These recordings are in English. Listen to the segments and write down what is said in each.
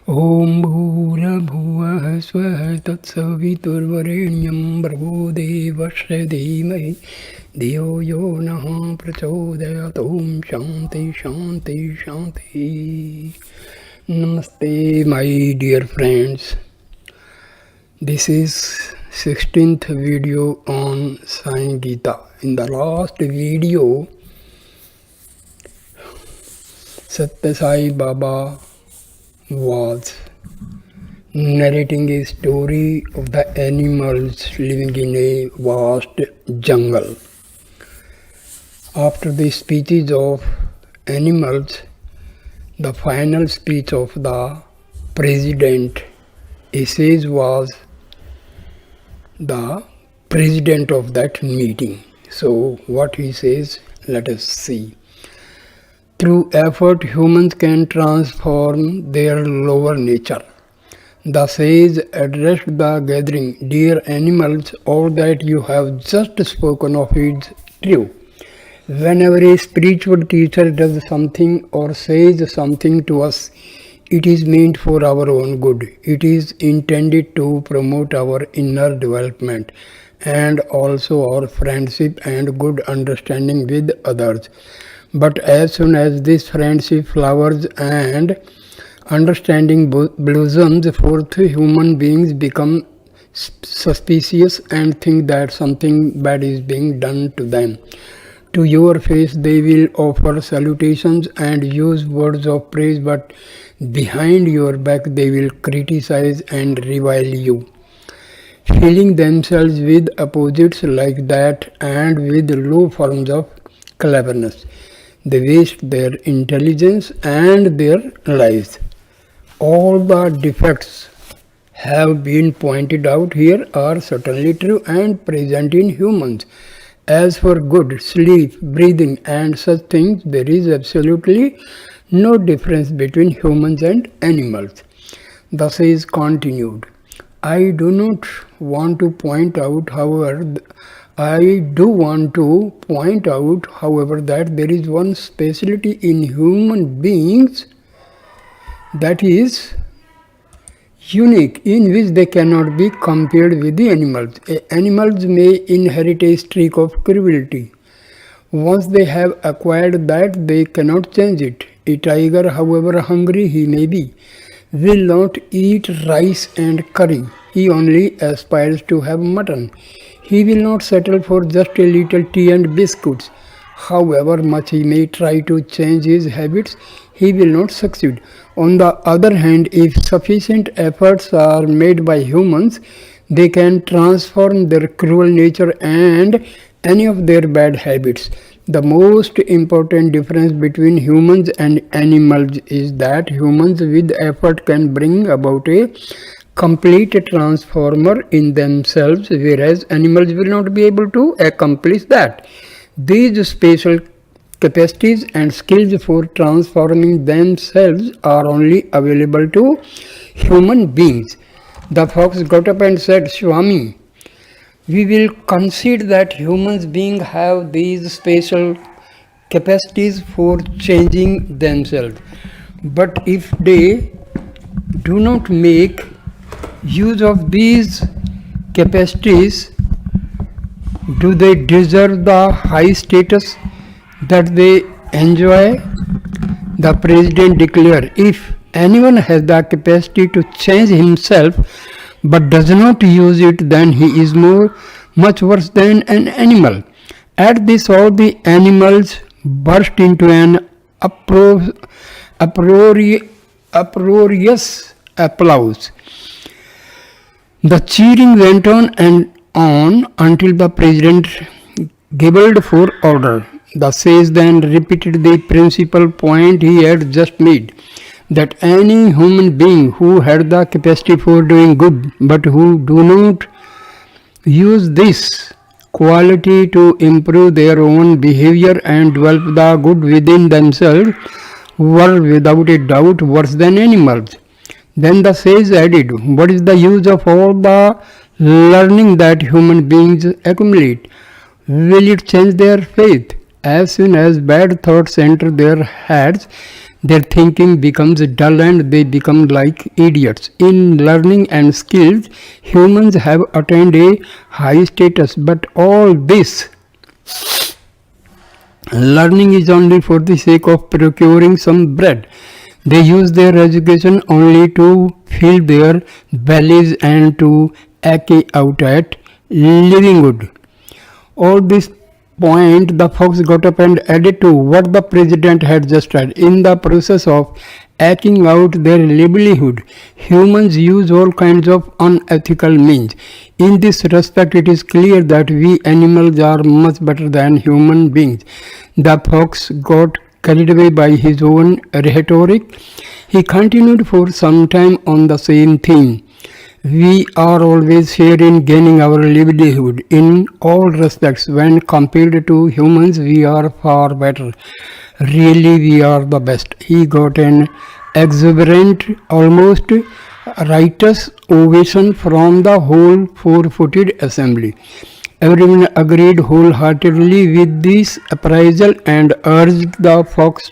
ॐ भूर्भुवः स्वः तत्सवितुर्वरेण्यं भर्गो देवस्य धीमहि धियो यो नः प्रचोदयात्। ॐ शान्ति शान्ति शान्ति. Namaste, my dear friends. This is 16th video on Sai Gita. In the last video, Satya Sai Baba was narrating a story of the animals living in a vast jungle. After the speeches of animals, the final speech of the president, he says, was the president of that meeting. So what he says, let us see. Through effort, humans can transform their lower nature. The sage addressed the gathering, "Dear animals, all that you have just spoken of is true. Whenever a spiritual teacher does something or says something to us, it is meant for our own good. It is intended to promote our inner development and also our friendship and good understanding with others. But as soon as this friendship flowers and understanding blossoms forth, human beings become suspicious and think that something bad is being done to them. To your face they will offer salutations and use words of praise, but behind your back they will criticize and revile you. Filling themselves with opposites like that and with low forms of cleverness, they waste their intelligence and their lives." All the defects have been pointed out here are certainly true and present in humans. As for good, sleep, breathing and such things, there is absolutely no difference between humans and animals. The sage continued, I do want to point out, however, that there is one specialty in human beings that is unique, in which they cannot be compared with the animals. Animals may inherit a streak of cruelty. Once they have acquired that, they cannot change it. A tiger, however hungry he may be, will not eat rice and curry. He only aspires to have mutton. He will not settle for just a little tea and biscuits. However much he may try to change his habits, he will not succeed. On the other hand, if sufficient efforts are made by humans, they can transform their cruel nature and any of their bad habits. The most important difference between humans and animals is that humans with effort can bring about a complete transformer in themselves, whereas animals will not be able to accomplish that. These special capacities and skills for transforming themselves are only available to human beings. The fox got up and said, Swami, we will concede that human beings have these special capacities for changing themselves. But if they do not make use of these capacities, do they deserve the high status that they enjoy? The president declared, if anyone has the capacity to change himself but does not use it, then he is much worse than an animal. At this, all the animals burst into an uproarious applause. The cheering went on and on until the president gabbled for order. The sage then repeated the principal point he had just made, that any human being who had the capacity for doing good but who do not use this quality to improve their own behavior and develop the good within themselves were without a doubt worse than animals. Then the sage added, what is the use of all the learning that human beings accumulate? Will it change their faith? As soon as bad thoughts enter their heads, Their thinking becomes dull and they become like idiots. In learning and skills, humans have attained a high status, but all this learning is only for the sake of procuring some bread. They use their education only to fill their bellies and to eke out at living good. All this point the fox got up and added to what the president had just said. In the process of acting out their livelihood, humans use all kinds of unethical means. In this respect, it is clear that we animals are much better than human beings. The fox got carried away by his own rhetoric. He continued for some time on the same theme. We are always here in gaining our livelihood. In all respects, when compared to humans, we are far better. Really, we are the best. He got an exuberant, almost riotous ovation from the whole four-footed assembly. Everyone agreed wholeheartedly with this appraisal and urged the fox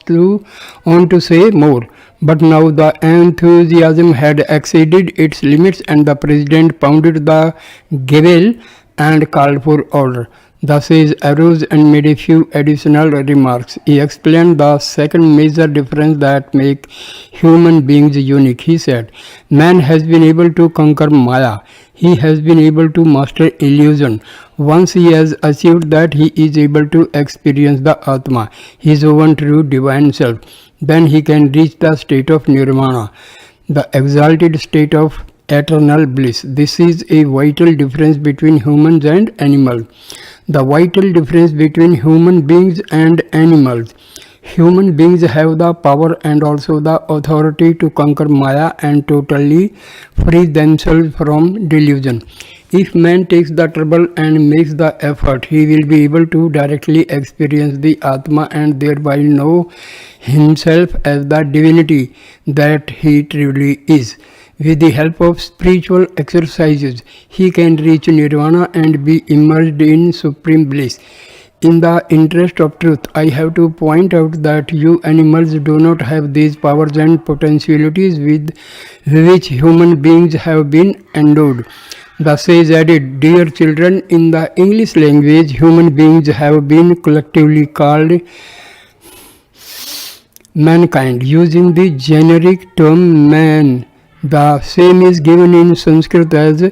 on to say more. But now the enthusiasm had exceeded its limits and the president pounded the gavel and called for order. The sage arose and made a few additional remarks. He explained the second major difference that makes human beings unique. He said, man has been able to conquer Maya. He has been able to master illusion. Once he has achieved that, he is able to experience the Atma, his own true divine self. Then he can reach the state of nirvana, the exalted state of eternal bliss. This is a vital difference between humans and animals. The vital difference between human beings and animals. Human beings have the power and also the authority to conquer Maya and totally free themselves from delusion. If man takes the trouble and makes the effort, he will be able to directly experience the Atma and thereby know himself as the divinity that he truly is. With the help of spiritual exercises, he can reach nirvana and be immersed in supreme bliss. In the interest of truth, I have to point out that you animals do not have these powers and potentialities with which human beings have been endowed. The sage added, dear children, in the English language, human beings have been collectively called mankind, using the generic term man. The same is given in Sanskrit as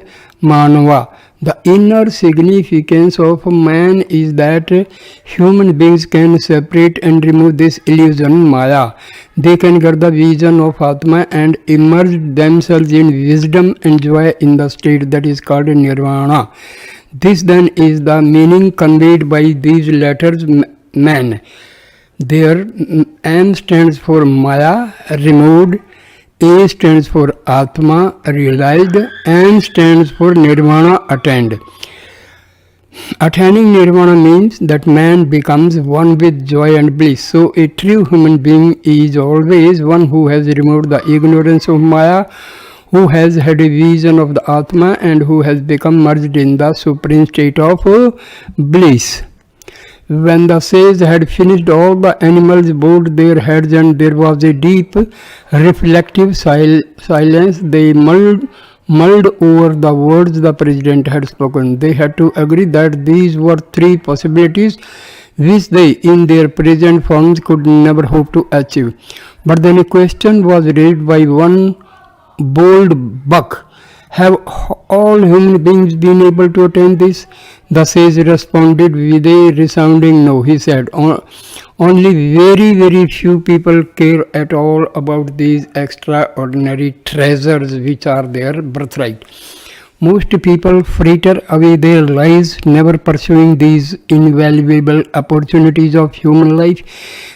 manava. The inner significance of man is that human beings can separate and remove this illusion, Maya. They can get the vision of Atma and immerse themselves in wisdom and joy in the state that is called Nirvana. This then is the meaning conveyed by these letters, man. Their M stands for Maya, removed. A stands for Atma, realized. N stands for Nirvana, attained. Attaining Nirvana means that man becomes one with joy and bliss. So a true human being is always one who has removed the ignorance of Maya, who has had a vision of the Atma and who has become merged in the supreme state of bliss. When the sage had finished, all the animals bowed their heads and there was a deep, reflective silence. They mulled over the words the president had spoken. They had to agree that these were three possibilities which they, in their present forms, could never hope to achieve. But then a question was raised by one bold buck. Have all human beings been able to attain this? The sage responded with a resounding no. He said, only very, very few people care at all about these extraordinary treasures which are their birthright. Most people fritter away their lives never pursuing these invaluable opportunities of human life.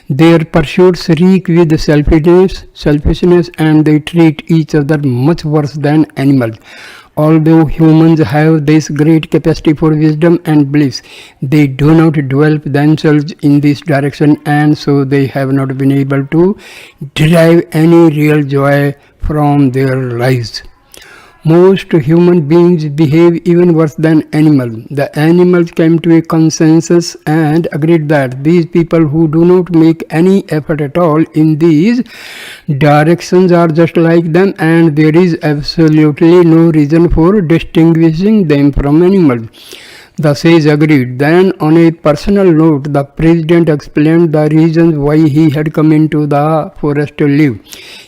Their pursuits reek with selfishness, and they treat each other much worse than animals. Although humans have this great capacity for wisdom and bliss, they do not develop themselves in this direction, and so they have not been able to derive any real joy from their lives. Most human beings behave even worse than animals. The animals came to a consensus and agreed that these people who do not make any effort at all in these directions are just like them, and there is absolutely no reason for distinguishing them from animals. The sage agreed. Then, on a personal note, the president explained the reasons why he had come into the forest to live.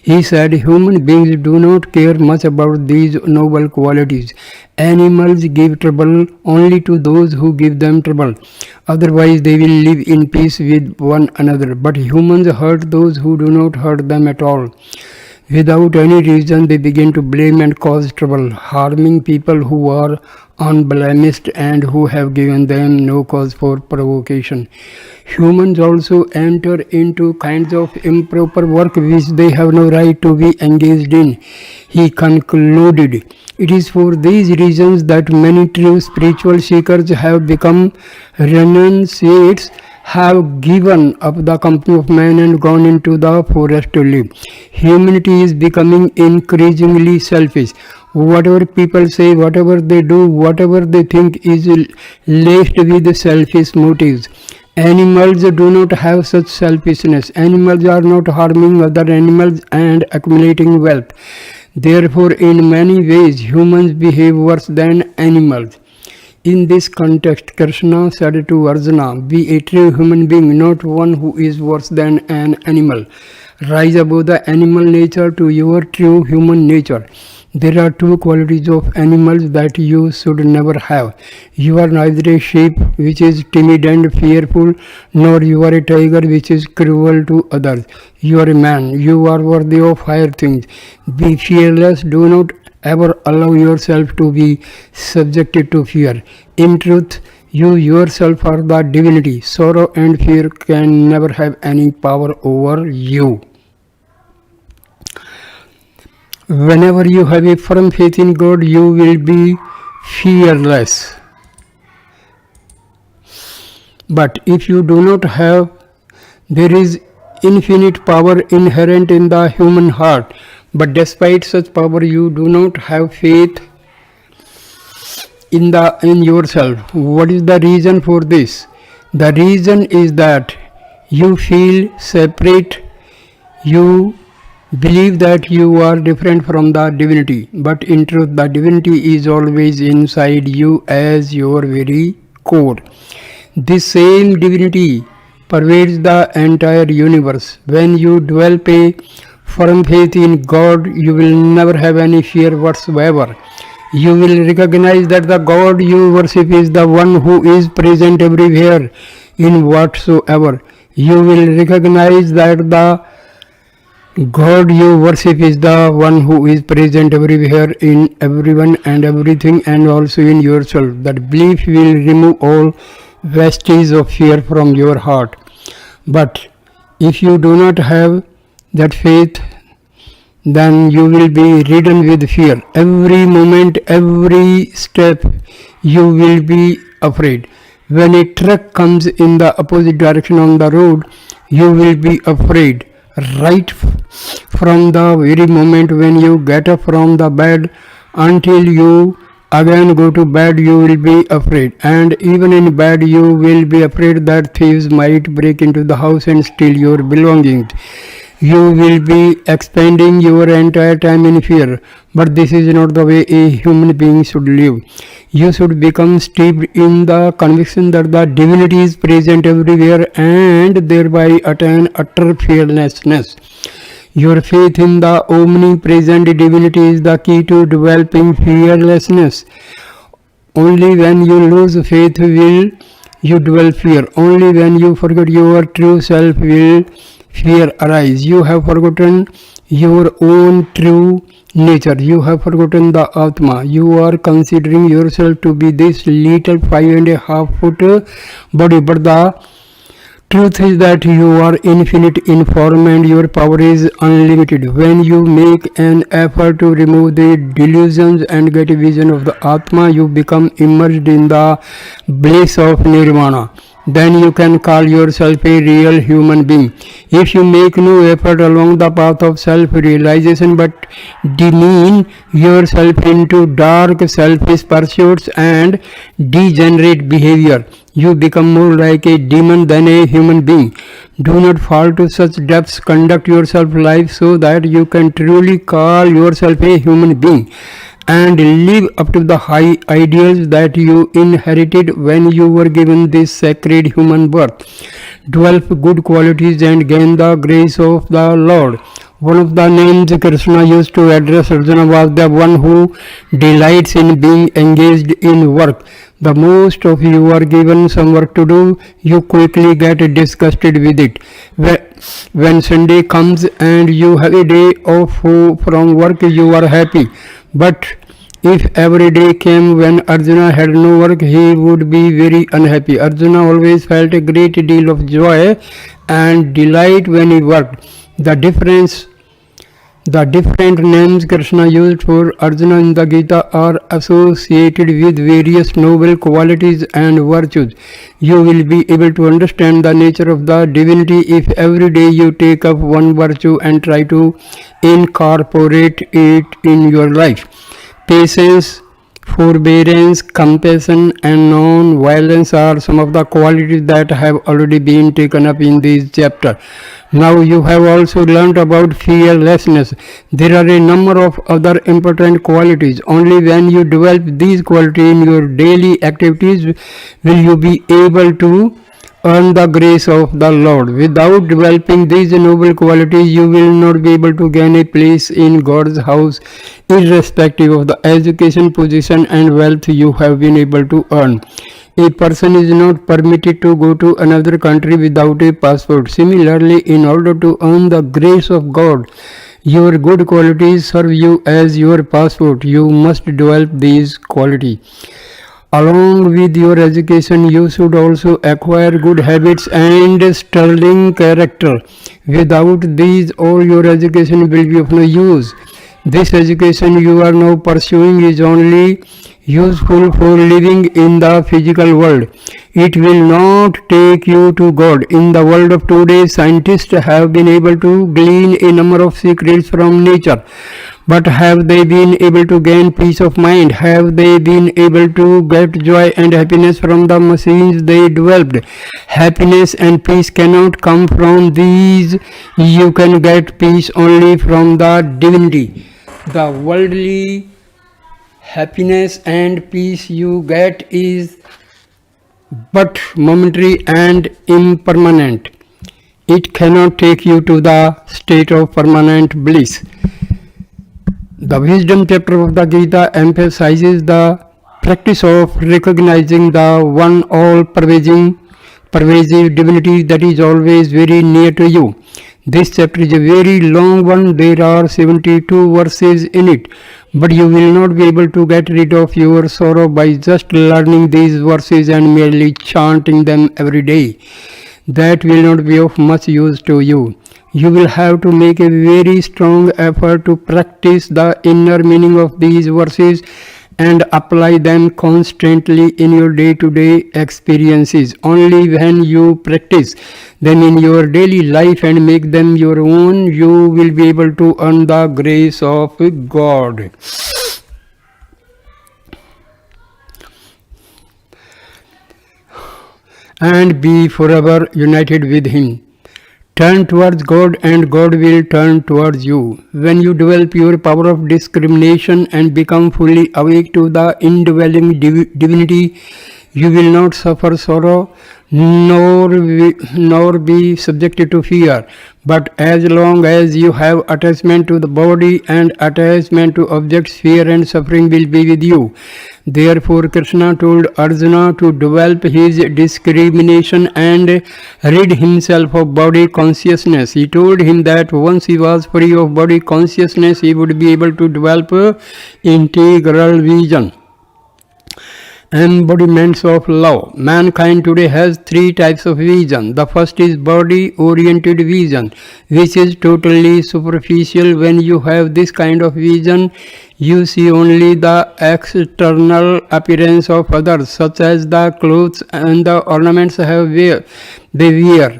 He said, human beings do not care much about these noble qualities. Animals give trouble only to those who give them trouble. Otherwise, they will live in peace with one another. But humans hurt those who do not hurt them at all. Without any reason, they begin to blame and cause trouble, harming people who are unblemished and who have given them no cause for provocation. Humans also enter into kinds of improper work which they have no right to be engaged in. He concluded, it is for these reasons that many true spiritual seekers have become renunciates, have given up the company of man and gone into the forest to live. Humanity is becoming increasingly selfish. Whatever people say, whatever they do, whatever they think is laced with selfish motives. Animals do not have such selfishness. Animals are not harming other animals and accumulating wealth. Therefore, in many ways, humans behave worse than animals. In this context, Krishna said to Arjuna, be a true human being, not one who is worse than an animal. Rise above the animal nature to your true human nature. There are two qualities of animals that you should never have. You are neither a sheep, which is timid and fearful, nor you are a tiger, which is cruel to others. You are a man. You are worthy of higher things. Be fearless. Do not ever allow yourself to be subjected to fear. In truth, you yourself are the divinity. Sorrow and fear can never have any power over you. Whenever you have a firm faith in God, you will be fearless. But if you do not have, there is infinite power inherent in the human heart. But despite such power, you do not have faith in yourself. What is the reason for this? The reason is that you feel separate. You believe that you are different from the divinity, but in truth the divinity is always inside you as your very core. This same divinity pervades the entire universe. When you develop a firm faith in God, you will never have any fear whatsoever. You will recognize that the God you worship is the one who is present everywhere in whatsoever. You will recognize that the God you worship is the one who is present everywhere in everyone and everything, and also in yourself. That belief will remove all vestiges of fear from your heart. But if you do not have that faith, then you will be ridden with fear. Every moment, every step, you will be afraid. When a truck comes in the opposite direction on the road, you will be afraid. Right from the very moment when you get up from the bed until you again go to bed, you will be afraid. And even in bed, you will be afraid that thieves might break into the house and steal your belongings. You will be expending your entire time in fear. But this is not the way a human being should live. You should become steeped in the conviction that the divinity is present everywhere and thereby attain utter fearlessness. Your faith in the omnipresent divinity is the key to developing fearlessness. Only when you lose faith will you develop fear. Only when you forget your true self will fear arise. You have forgotten your own true nature. You have forgotten the Atma. You are considering yourself to be this little 5.5 foot body, but the truth is that you are infinite in form and your power is unlimited. When you make an effort to remove the delusions and get a vision of the Atma, you become immersed in the bliss of Nirvana. then you can call yourself a real human being. If you make no effort along the path of self-realization but demean yourself into dark selfish pursuits and degenerate behavior, you become more like a demon than a human being. Do not fall to such depths. Conduct yourself life so that you can truly call yourself a human being and live up to the high ideals that you inherited when you were given this sacred human birth. Develop good qualities and gain the grace of the Lord. One of the names Krishna used to address Arjuna was the one who delights in being engaged in work. The most of you are given some work to do, you quickly get disgusted with it. When Sunday comes and you have a day off from work, you are happy. But if every day came when Arjuna had no work, he would be very unhappy. Arjuna always felt a great deal of joy and delight when he worked. The different names Krishna used for Arjuna in the Gita are associated with various noble qualities and virtues. You will be able to understand the nature of the divinity if every day you take up one virtue and try to incorporate it in your life. Patience, forbearance, compassion, and non-violence are some of the qualities that have already been taken up in this chapter. Now you have also learned about fearlessness. There are a number of other important qualities. Only when you develop these qualities in your daily activities will you be able to earn the grace of the Lord. Without developing these noble qualities, you will not be able to gain a place in God's house, irrespective of the education, position, and wealth you have been able to earn. A person is not permitted to go to another country without a passport. Similarly, in order to earn the grace of God, your good qualities serve you as your passport. You must develop these qualities. Along with your education, you should also acquire good habits and sterling character. Without these, all your education will be of no use. This education you are now pursuing is only useful for living in the physical world. It will not take you to God. In the world of today, scientists have been able to glean a number of secrets from nature. But have they been able to gain peace of mind? Have they been able to get joy and happiness from the machines they developed? Happiness and peace cannot come from these. You can get peace only from the divinity. The worldly happiness and peace you get is but momentary and impermanent. It cannot take you to the state of permanent bliss. The wisdom chapter of the Gita emphasizes the practice of recognizing the one all-pervasive divinity that is always very near to you. This chapter is a very long one. There are 72 verses in it. But you will not be able to get rid of your sorrow by just learning these verses and merely chanting them every day. That will not be of much use to you. You will have to make a very strong effort to practice the inner meaning of these verses and apply them constantly in your day-to-day experiences. Only when you practice them in your daily life and make them your own, you will be able to earn the grace of God. And be forever united with Him. Turn towards God and God will turn towards you. When you develop your power of discrimination and become fully awake to the indwelling divinity, you will not suffer sorrow nor be subjected to fear. But as long as you have attachment to the body and attachment to objects, fear and suffering will be with you. Therefore, Krishna told Arjuna to develop his discrimination and rid himself of body consciousness. He told him that once he was free of body consciousness, he would be able to develop integral vision. embodiments of love. Mankind today has three types of vision. The first is body oriented vision, which is totally superficial. When you have this kind of vision, you see only the external appearance of others, such as the clothes and the ornaments they wear,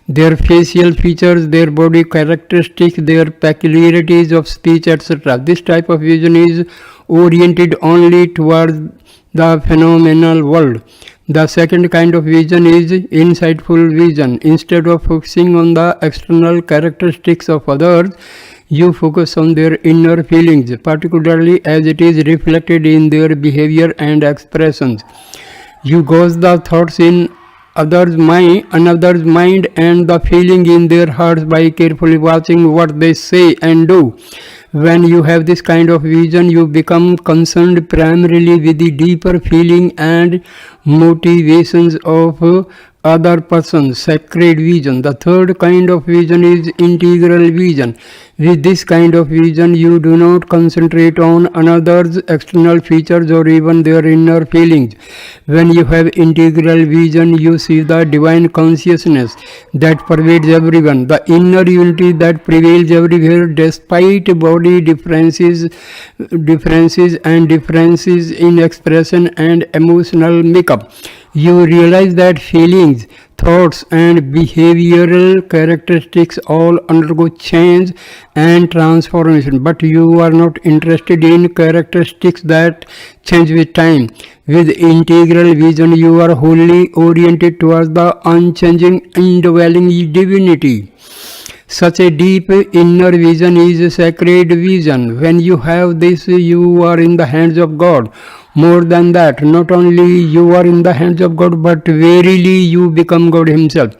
their facial features, their body characteristics, their peculiarities of speech, etc. This type of vision is oriented only towards the phenomenal world. The second kind of vision is insightful vision. Instead of focusing on the external characteristics of others, you focus on their inner feelings, particularly as it is reflected in their behavior and expressions. You gauge the thoughts in another's mind and the feeling in their hearts by carefully watching what they say and do. When you have this kind of vision, you become concerned primarily with the deeper feeling and motivations of other person's sacred vision. The third kind of vision is integral vision. With this kind of vision, you do not concentrate on another's external features or even their inner feelings. When you have integral vision, you see the divine consciousness that pervades everyone, the inner unity that prevails everywhere despite body differences and differences in expression and emotional makeup. You realize that feelings, thoughts, and behavioral characteristics all undergo change and transformation, but you are not interested in characteristics that change with time. With integral vision, you are wholly oriented towards the unchanging, indwelling divinity. Such a deep inner vision is a sacred vision. When you have this, you are in the hands of God. More than that, not only you are in the hands of God, but verily you become God Himself.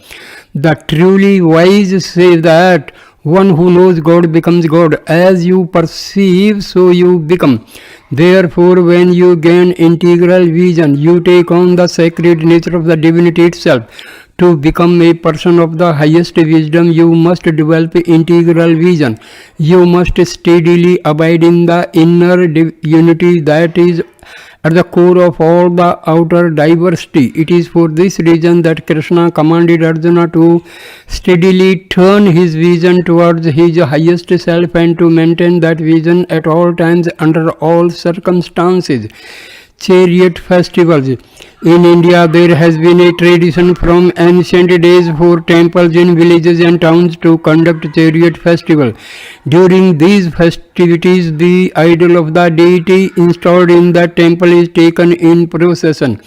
The truly wise say that one who knows God becomes God. As you perceive, so you become. Therefore, when you gain integral vision, you take on the sacred nature of the divinity itself. To become a person of the highest wisdom, you must develop integral vision. You must steadily abide in the inner unity that is at the core of all the outer diversity. It is for this reason that Krishna commanded Arjuna to steadily turn his vision towards his highest self and to maintain that vision at all times under all circumstances. Chariot festivals. In India, there has been a tradition from ancient days for temples in villages and towns to conduct chariot festival. During these festivities, the idol of the deity installed in the temple is taken in procession.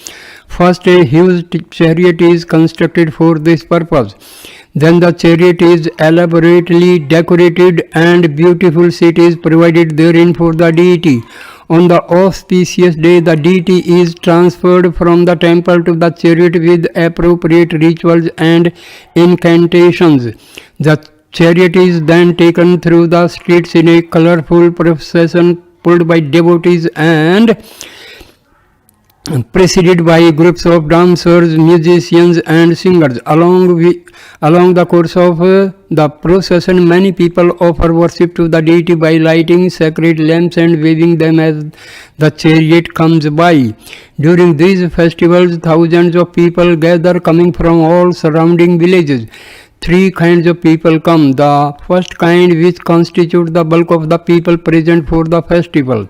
First, a huge chariot is constructed for this purpose. Then the chariot is elaborately decorated and beautiful seat is provided therein for the deity. On the auspicious day, the deity is transferred from the temple to the chariot with appropriate rituals and incantations. The chariot is then taken through the streets in a colorful procession pulled by devotees and preceded by groups of dancers, musicians and singers. Along the course of the procession, many people offer worship to the deity by lighting sacred lamps and waving them as the chariot comes by. During these festivals, thousands of people gather coming from all surrounding villages. Three kinds of people come. The first kind, which constitutes the bulk of the people present for the festival,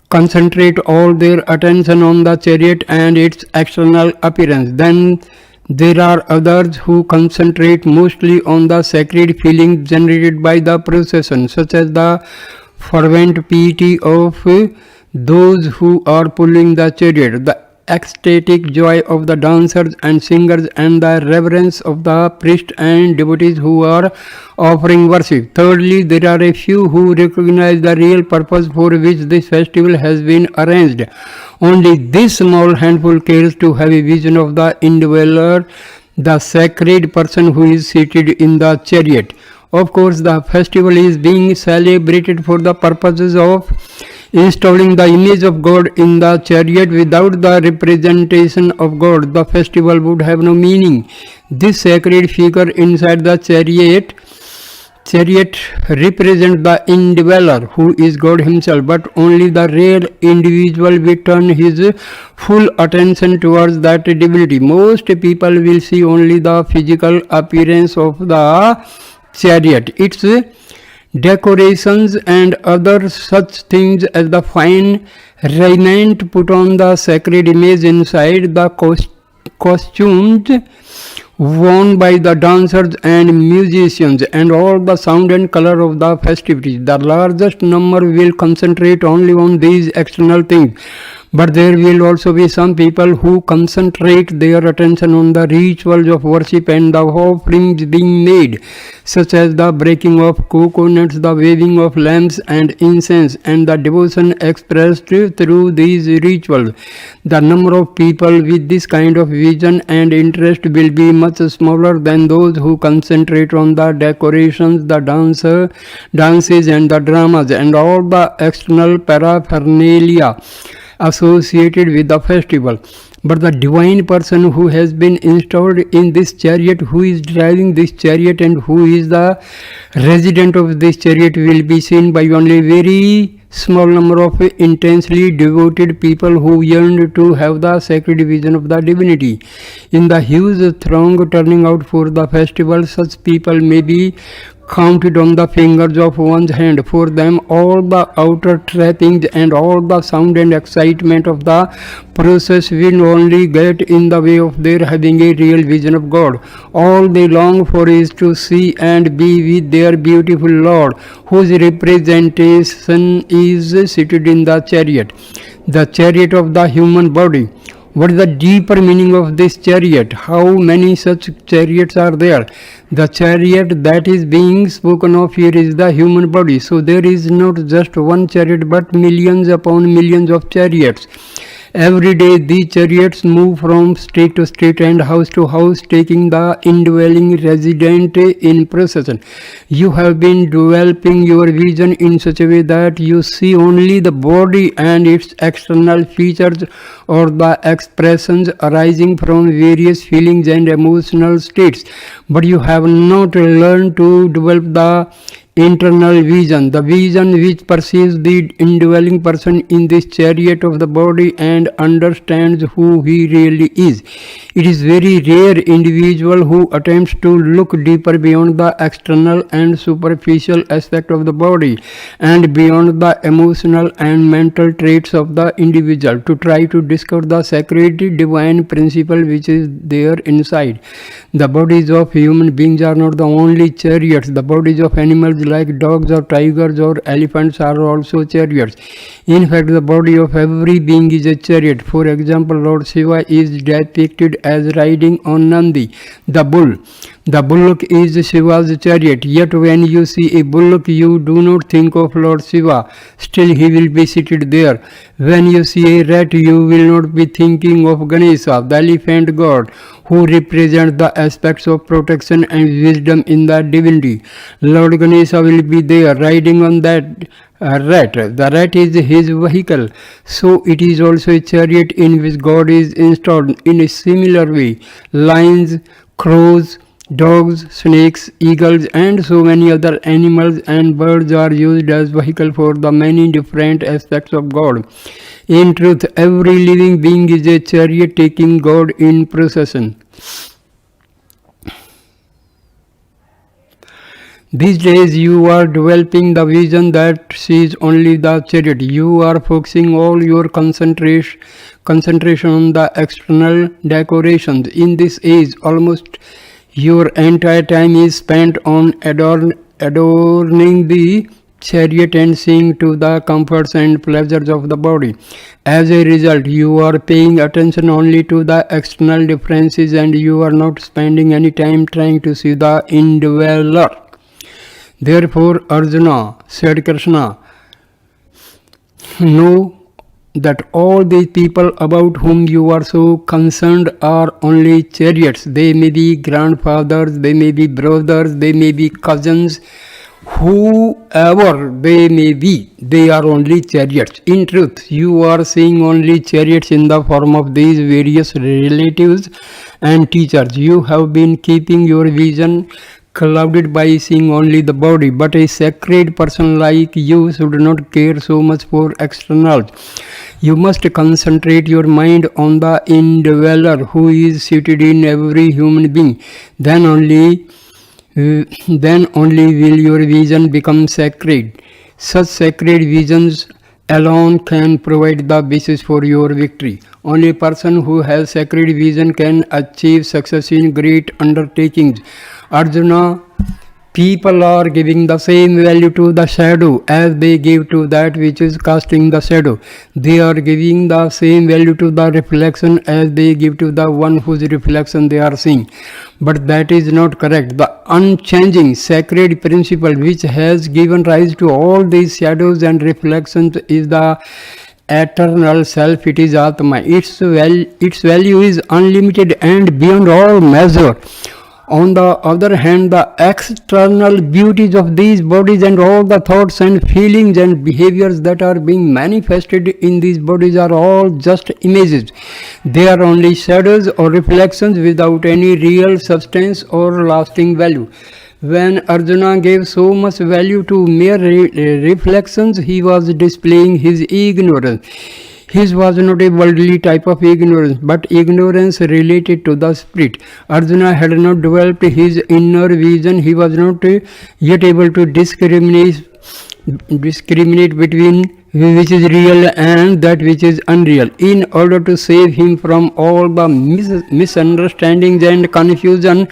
concentrate all their attention on the chariot and its external appearance. Then there are others who concentrate mostly on the sacred feelings generated by the procession, such as the fervent piety of those who are pulling the chariot, the ecstatic joy of the dancers and singers, and the reverence of the priests and devotees who are offering worship. Thirdly, there are a few who recognize the real purpose for which this festival has been arranged. Only this small handful cares to have a vision of the indweller, the sacred person who is seated in the chariot. Of course, the festival is being celebrated for the purposes of installing the image of God in the chariot. Without the representation of God, the festival would have no meaning. This sacred figure inside the chariot Chariot represents the indweller who is God himself, but only the rare individual will turn his full attention towards that divinity. Most people will see only the physical appearance of the chariot, its decorations and other such things as the fine raiment put on the sacred image inside, the costumes worn by the dancers and musicians, and all the sound and color of the festivities. The largest number will concentrate only on these external things, but there will also be some people who concentrate their attention on the rituals of worship and the offerings being made, such as the breaking of coconuts, the waving of lamps and incense, and the devotion expressed through these rituals. The number of people with this kind of vision and interest will be much smaller than those who concentrate on the decorations, the dances and the dramas, and all the external paraphernalia associated with the festival. But the divine person who has been installed in this chariot, who is driving this chariot and who is the resident of this chariot, will be seen by only very small number of intensely devoted people who yearn to have the sacred vision of the divinity. In the huge throng turning out for the festival, such people may be counted on the fingers of one's hand. For them, all the outer trappings and all the sound and excitement of the process will only get in the way of their having a real vision of God. All they long for is to see and be with their beautiful Lord, whose representation is seated in the chariot of the human body. What is the deeper meaning of this chariot? How many such chariots are there? The chariot that is being spoken of here is the human body. So there is not just one chariot but millions upon millions of chariots. Every day these chariots move from state to state and house to house, taking the indwelling resident in procession. You have been developing your vision in such a way that you see only the body and its external features or the expressions arising from various feelings and emotional states. But you have not learned to develop the internal vision, the vision which perceives the indwelling person in this chariot of the body and understands who he really is. It is very rare individual who attempts to look deeper beyond the external and superficial aspect of the body and beyond the emotional and mental traits of the individual to try to discover the sacred divine principle which is there inside. The bodies of human beings are not the only chariots. The bodies of animals like dogs or tigers or elephants are also chariots. In fact, the body of every being is a chariot. For example, Lord Shiva is depicted as riding on Nandi, the bull. The bullock is Shiva's chariot. Yet when you see a bullock, you do not think of Lord Shiva. Still, he will be seated there. When you see a rat, you will not be thinking of Ganesha, the elephant god, who represents the aspects of protection and wisdom in the divinity. Lord Ganesha will be there riding on that rat. The rat is his vehicle. So it is also a chariot in which God is installed. In a similar way, lions, crows, dogs, snakes, eagles, and so many other animals and birds are used as vehicle for the many different aspects of God. In truth, every living being is a chariot taking God in procession. These days you are developing the vision that sees only the chariot. You are focusing all your concentration on the external decorations. In this age, almost your entire time is spent on adorning the chariot and seeing to the comforts and pleasures of the body. As a result, you are paying attention only to the external differences and you are not spending any time trying to see the indweller. Therefore, Arjuna, said Krishna, know that all these people about whom you are so concerned are only chariots. They may be grandfathers, they may be brothers, they may be cousins, whoever they may be, they are only chariots. In truth, you are seeing only chariots in the form of these various relatives and teachers. You have been keeping your vision clouded by seeing only the body. But a sacred person like you should not care so much for externals. You must concentrate your mind on the indweller who is seated in every human being. Then only will your vision become sacred. Such sacred visions alone can provide the basis for your victory. Only a person who has sacred vision can achieve success in great undertakings. Arjuna, people are giving the same value to the shadow as they give to that which is casting the shadow. They are giving the same value to the reflection as they give to the one whose reflection they are seeing. But that is not correct. The unchanging sacred principle which has given rise to all these shadows and reflections is the eternal self. It is Atma. Its value is unlimited and beyond all measure. On the other hand, the external beauties of these bodies and all the thoughts and feelings and behaviors that are being manifested in these bodies are all just images. They are only shadows or reflections without any real substance or lasting value. When Arjuna gave so much value to mere reflections, he was displaying his ignorance. His was not a worldly type of ignorance, but ignorance related to the spirit. Arjuna had not developed his inner vision. He was not yet able to discriminate between which is real and that which is unreal. In order to save him from all the misunderstandings and confusion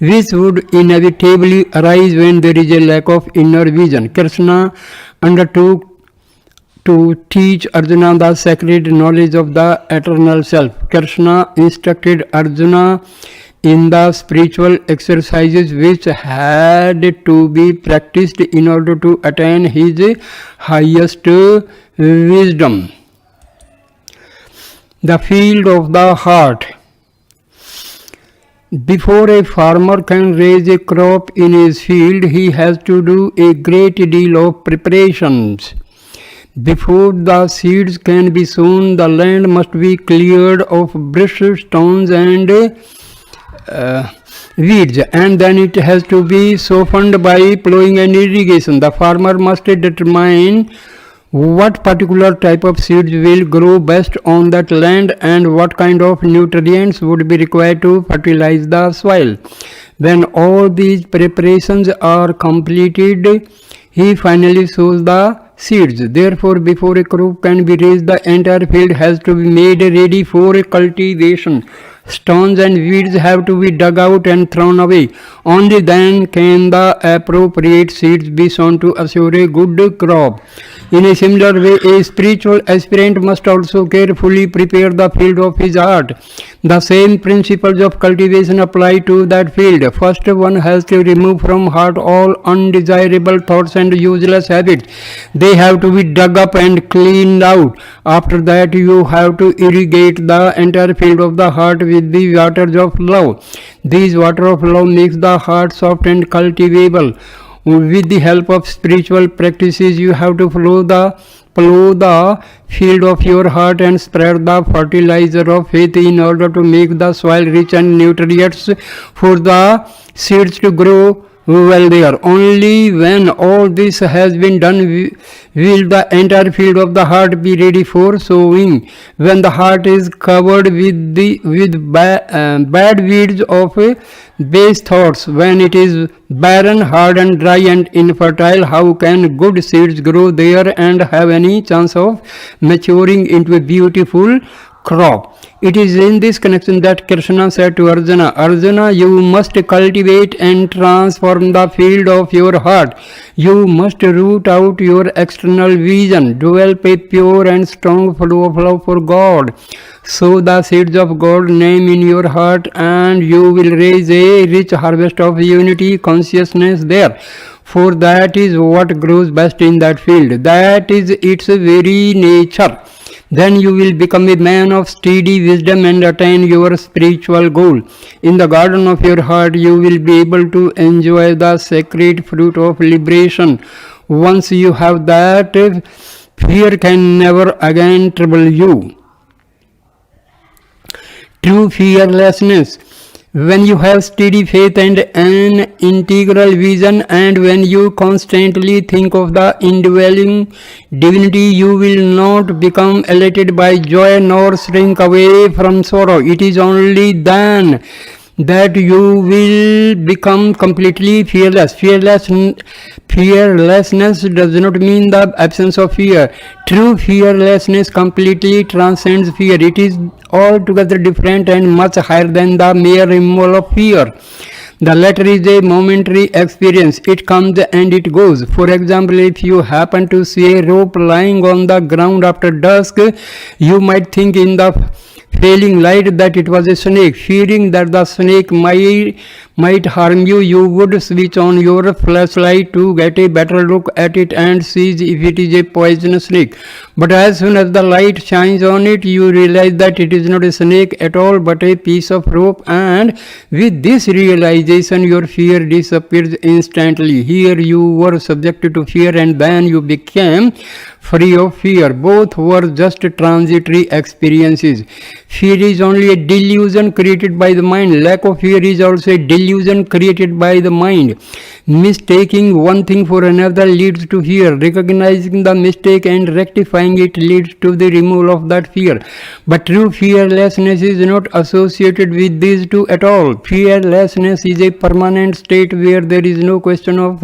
which would inevitably arise when there is a lack of inner vision, Krishna undertook to teach Arjuna the sacred knowledge of the eternal self. Krishna instructed Arjuna in the spiritual exercises which had to be practiced in order to attain his highest wisdom. The field of the heart. Before a farmer can raise a crop in his field, he has to do a great deal of preparations. Before the seeds can be sown, the land must be cleared of bristles, stones and weeds, and then it has to be softened by plowing and irrigation. The farmer must determine what particular type of seeds will grow best on that land and what kind of nutrients would be required to fertilize the soil. When all these preparations are completed, he finally sows the seeds. Therefore, before a crop can be raised, the entire field has to be made ready for cultivation. Stones and weeds have to be dug out and thrown away. Only then can the appropriate seeds be sown to assure a good crop. In a similar way, a spiritual aspirant must also carefully prepare the field of his heart. The same principles of cultivation apply to that field. First, one has to remove from heart all undesirable thoughts and useless habits. They have to be dug up and cleaned out. After that, you have to irrigate the entire field of the heart with the waters of love. These water of love makes the heart soft and cultivable. With the help of spiritual practices, you have to plow the field of your heart and spread the fertilizer of faith in order to make the soil rich and nutritious for the seeds to grow well there. Only when all this has been done will the entire field of the heart be ready for sowing. When the heart is covered with bad weeds of base thoughts, when it is barren, hard and dry and infertile, how can good seeds grow there and have any chance of maturing into a beautiful crop? It is in this connection that Krishna said to Arjuna, Arjuna, you must cultivate and transform the field of your heart. You must root out your external vision, develop a pure and strong flow of love for God. Sow the seeds of God's name in your heart and you will raise a rich harvest of unity consciousness there. For that is what grows best in that field. That is its very nature. Then you will become a man of steady wisdom and attain your spiritual goal. In the garden of your heart, you will be able to enjoy the sacred fruit of liberation. Once you have that, fear can never again trouble you. True fearlessness. When you have steady faith and an integral vision, and when you constantly think of the indwelling divinity, you will not become elated by joy nor shrink away from sorrow. It is only then that you will become completely fearless. Fearlessness does not mean the absence of fear. True fearlessness completely transcends fear. It is altogether different and much higher than the mere removal of fear. The latter is a momentary experience. It comes and it goes. For example, if you happen to see a rope lying on the ground after dusk, you might think in the failing light that it was a snake. Fearing that the snake might harm you, you would switch on your flashlight to get a better look at it and see if it is a poisonous snake. But as soon as the light shines on it, you realize that it is not a snake at all but a piece of rope, and with this realization your fear disappears instantly. Here you were subjected to fear and then you became free of fear. Both were just transitory experiences. Fear is only a delusion created by the mind. Lack of fear is also a delusion created by the mind. Mistaking one thing for another leads to fear. Recognizing the mistake and rectifying it leads to the removal of that fear. But true fearlessness is not associated with these two at all. Fearlessness is a permanent state where there is no question of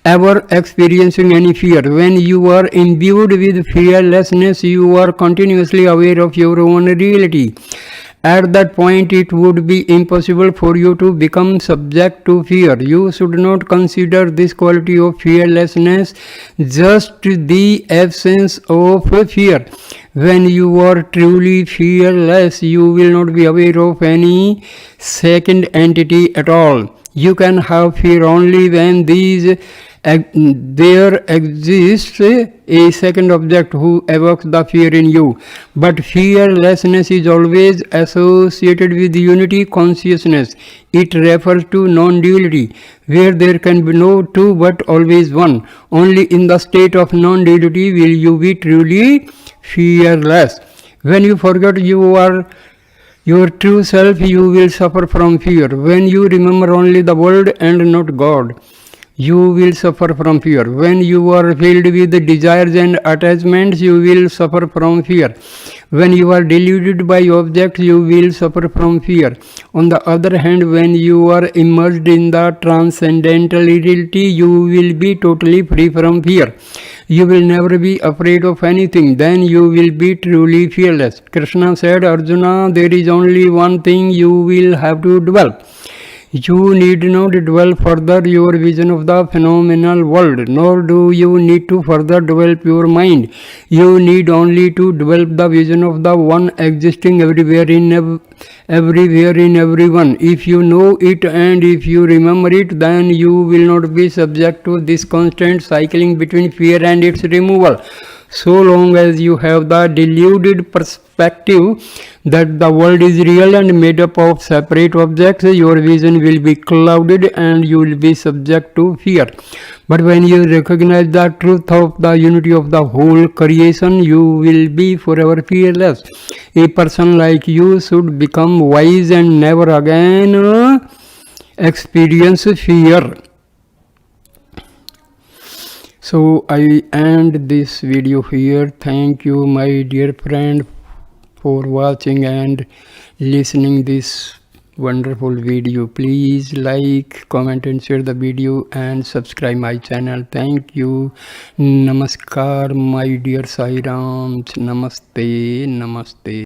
ever experiencing any fear. When you are imbued with fearlessness, you are continuously aware of your own reality. At that point, it would be impossible for you to become subject to fear. You should not consider this quality of fearlessness just the absence of fear. When you are truly fearless, you will not be aware of any second entity at all. You can have fear only when there exists a second object who evokes the fear in you. But fearlessness is always associated with unity consciousness. It refers to non-duality, where there can be no two but always one. Only in the state of non-duality will you be truly fearless. When you forget your true self, you will suffer from fear. When you remember only the world and not God, you will suffer from fear. When you are filled with desires and attachments, you will suffer from fear. When you are deluded by objects, you will suffer from fear. On the other hand, when you are immersed in the transcendental reality, you will be totally free from fear. You will never be afraid of anything. Then you will be truly fearless. Krishna said, Arjuna, there is only one thing you will have to develop. You need not dwell further your vision of the phenomenal world, nor do you need to further develop your mind. You need only to develop the vision of the one existing everywhere in everyone. If you know it and if you remember it, then you will not be subject to this constant cycling between fear and its removal. So long as you have the deluded perspective that the world is real and made up of separate objects, your vision will be clouded and you will be subject to fear. But when you recognize the truth of the unity of the whole creation, you will be forever fearless. A person like you should become wise and never again experience fear. So I end this video here. Thank you, my dear friend, for watching and listening this wonderful video. Please like, comment and share the video and subscribe my channel. Thank you. Namaskar, my dear Sai Rams. Namaste.